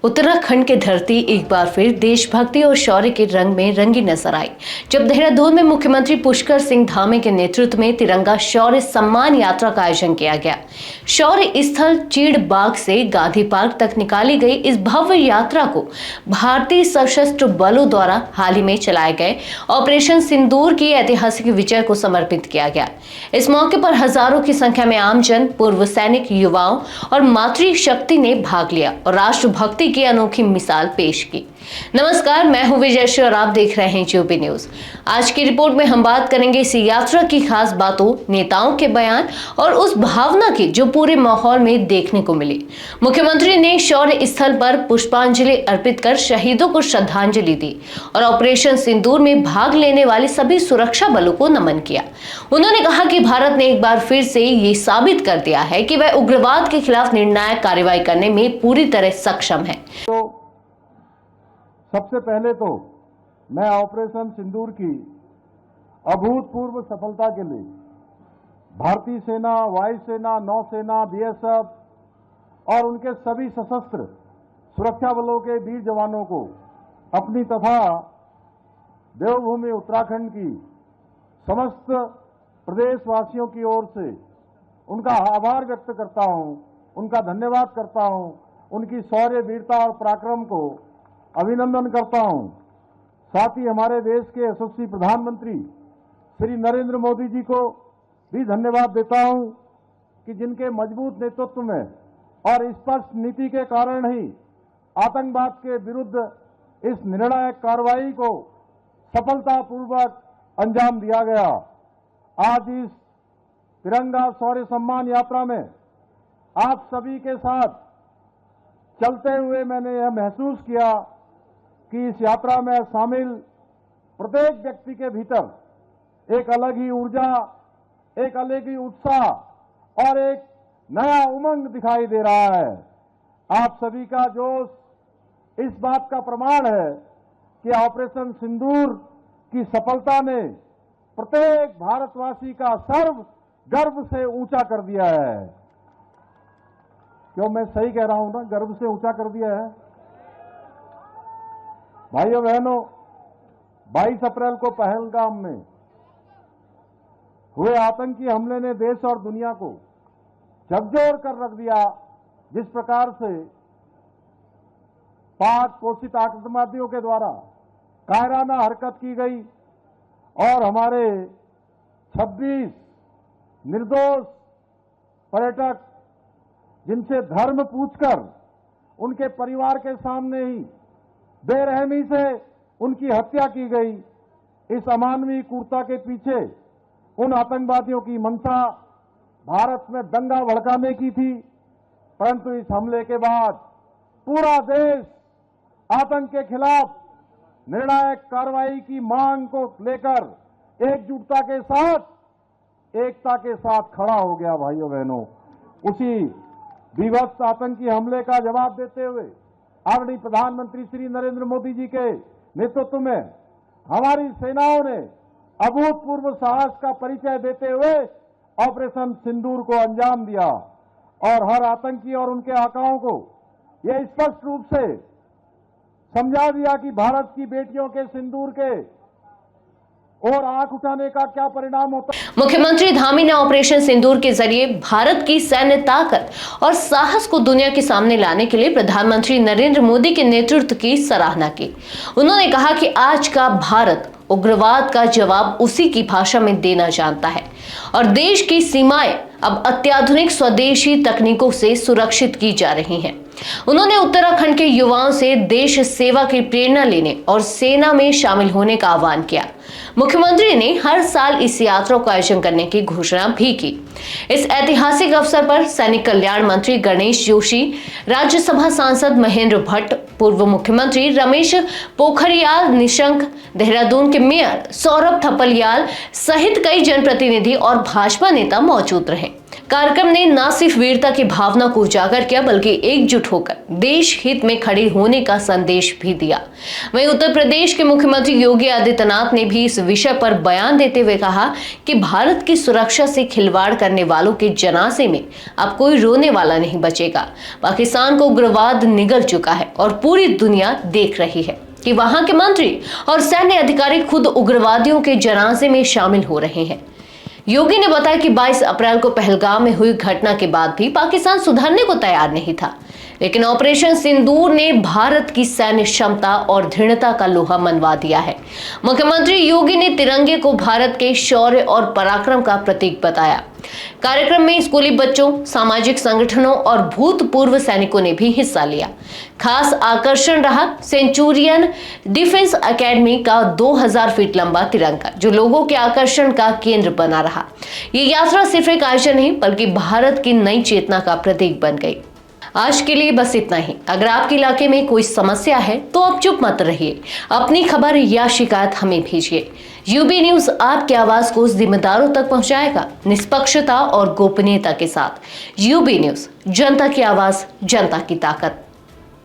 उत्तराखंड की धरती एक बार फिर देशभक्ति और शौर्य के रंग में रंगी नजर आई जब देहरादून में मुख्यमंत्री पुष्कर सिंह धामी के नेतृत्व में तिरंगा शौर्य सम्मान यात्रा का आयोजन किया गया। शौर्य स्थल चीड़बाग से गांधी पार्क तक निकाली गई इस भव्य यात्रा को भारतीय सशस्त्र बलों द्वारा हाल ही में चलाए गए ऑपरेशन सिंदूर की ऐतिहासिक विजय को समर्पित किया गया। इस मौके पर हजारों की संख्या में आमजन, पूर्व सैनिक, युवाओं और मातृशक्ति ने भाग लिया और राष्ट्रभक्ति की अनोखी मिसाल पेश की। नमस्कार, मैं हूं विजय और आप देख रहे हैं यूपी न्यूज। आज की रिपोर्ट में हम बात करेंगे इस यात्रा की खास बातों, नेताओं के बयान और उस भावना की जो पूरे माहौल में देखने को मिली। मुख्यमंत्री ने शौर्य स्थल पर पुष्पांजलि अर्पित कर शहीदों को श्रद्धांजलि दी और ऑपरेशन सिंदूर में भाग लेने वाले सभी सुरक्षा बलों को नमन किया। उन्होंने कहा कि भारत ने एक बार फिर से ये साबित कर दिया है कि वह उग्रवाद के खिलाफ निर्णायक कार्रवाई करने में पूरी तरह सक्षम है। तो सबसे पहले तो मैं ऑपरेशन सिंदूर की अभूतपूर्व सफलता के लिए भारतीय सेना, वायुसेना, नौसेना, बीएसएफ और उनके सभी सशस्त्र सुरक्षा बलों के वीर जवानों को अपनी तथा देवभूमि उत्तराखंड की समस्त प्रदेशवासियों की ओर से उनका आभार व्यक्त करता हूं, उनका धन्यवाद करता हूं, उनकी शौर्य, वीरता और पराक्रम को अभिनंदन करता हूं। साथ ही हमारे देश के यशस्वी प्रधानमंत्री श्री नरेंद्र मोदी जी को भी धन्यवाद देता हूं कि जिनके मजबूत नेतृत्व में और स्पष्ट नीति के कारण ही आतंकवाद के विरुद्ध इस निर्णायक कार्रवाई को सफलतापूर्वक अंजाम दिया गया। आज इस तिरंगा शौर्य सम्मान यात्रा में आप सभी के साथ चलते हुए मैंने यह महसूस किया कि इस यात्रा में शामिल प्रत्येक व्यक्ति के भीतर एक अलग ही ऊर्जा, एक अलग ही उत्साह और एक नया उमंग दिखाई दे रहा है। आप सभी का जोश इस बात का प्रमाण है कि ऑपरेशन सिंदूर की सफलता ने प्रत्येक भारतवासी का सर्व गर्व से ऊंचा कर दिया है। क्यों मैं सही कह रहा हूं ना? गर्व से ऊंचा कर दिया है। भाइयों बहनों, 22 अप्रैल को पहलगाम में हुए आतंकी हमले ने देश और दुनिया को झकझोर कर रख दिया। जिस प्रकार से पाक पोषित आतंकवादियों के द्वारा कायराना हरकत की गई और हमारे 26 निर्दोष पर्यटक, जिनसे धर्म पूछकर उनके परिवार के सामने ही बेरहमी से उनकी हत्या की गई। इस अमानवीय क्रूरता के पीछे उन आतंकवादियों की मंशा भारत में दंगा भड़काने की थी, परंतु इस हमले के बाद पूरा देश आतंक के खिलाफ निर्णायक कार्रवाई की मांग को लेकर एकजुटता के साथ, एकता के साथ खड़ा हो गया। भाइयों बहनों, उसी विभत्स आतंकी हमले का जवाब देते हुए आदरणीय प्रधानमंत्री श्री नरेंद्र मोदी जी के नेतृत्व में हमारी सेनाओं ने अभूतपूर्व साहस का परिचय देते हुए ऑपरेशन सिंदूर को अंजाम दिया और हर आतंकी और उनके आकाओं को यह स्पष्ट रूप से समझा दिया कि भारत की बेटियों के सिंदूर के और आंख उठाने का क्या परिणाम होता है। मुख्यमंत्री धामी ने ऑपरेशन सिंदूर के जरिए भारत की सैन्य ताकत और साहस को दुनिया के सामने लाने के लिए प्रधानमंत्री नरेंद्र मोदी के नेतृत्व की सराहना की। उन्होंने कहा कि आज का भारत उग्रवाद का जवाब उसी की भाषा में देना जानता है और देश की सीमाएं अब अत्याधुनिक स्वदेशी तकनीकों से सुरक्षित की जा रही हैं। उन्होंने उत्तराखंड के युवाओं से देश सेवा की प्रेरणा लेने और सेना में शामिल होने का आह्वान किया। मुख्यमंत्री ने हर साल इस यात्रा का आयोजन करने की घोषणा भी की। इस ऐतिहासिक अवसर पर सैनिक कल्याण मंत्री गणेश जोशी, राज्यसभा सांसद महेंद्र भट्ट, पूर्व मुख्यमंत्री रमेश पोखरियाल निशंक, देहरादून के मेयर सौरभ थपलियाल सहित कई जनप्रतिनिधि और भाजपा नेता मौजूद रहे। कार्यक्रम ने न सिर्फ वीरता की भावना को उजागर किया बल्कि एकजुट होकर देश हित में खड़े होने का संदेश भी दिया। वहीं उत्तर प्रदेश के मुख्यमंत्री योगी आदित्यनाथ ने भी इस विषय पर बयान देते हुए कहा कि भारत की सुरक्षा से खिलवाड़ करने वालों के जनाजे में अब कोई रोने वाला नहीं बचेगा। पाकिस्तान को उग्रवाद निगल चुका है और पूरी दुनिया देख रही है कि वहां के मंत्री और सैन्य अधिकारी खुद उग्रवादियों के जनाजे में शामिल हो रहे हैं। योगी ने बताया कि 22 अप्रैल को पहलगाम में हुई घटना के बाद भी पाकिस्तान सुधरने को तैयार नहीं था, लेकिन ऑपरेशन सिंदूर ने भारत की सैन्य क्षमता और दृढ़ता का लोहा मनवा दिया है। मुख्यमंत्री योगी ने तिरंगे को भारत के शौर्य और पराक्रम का प्रतीक बताया। कार्यक्रम में स्कूली बच्चों, सामाजिक संगठनों और भूतपूर्व सैनिकों ने भी हिस्सा लिया। खास आकर्षण रहा सेंचुरियन डिफेंस एकेडमी का 2000 फीट लंबा तिरंगा, जो लोगों के आकर्षण का केंद्र बना रहा। ये यात्रा सिर्फ एक आयोजन नहीं बल्कि भारत की नई चेतना का प्रतीक बन गई। आज के लिए बस इतना ही। अगर आपके इलाके में कोई समस्या है तो आप चुप मत रहिए, अपनी खबर या शिकायत हमें भेजिए। यूबी न्यूज आपकी आवाज को जिम्मेदारों तक पहुंचाएगा, निष्पक्षता और गोपनीयता के साथ। यूबी न्यूज, जनता की आवाज, जनता की ताकत।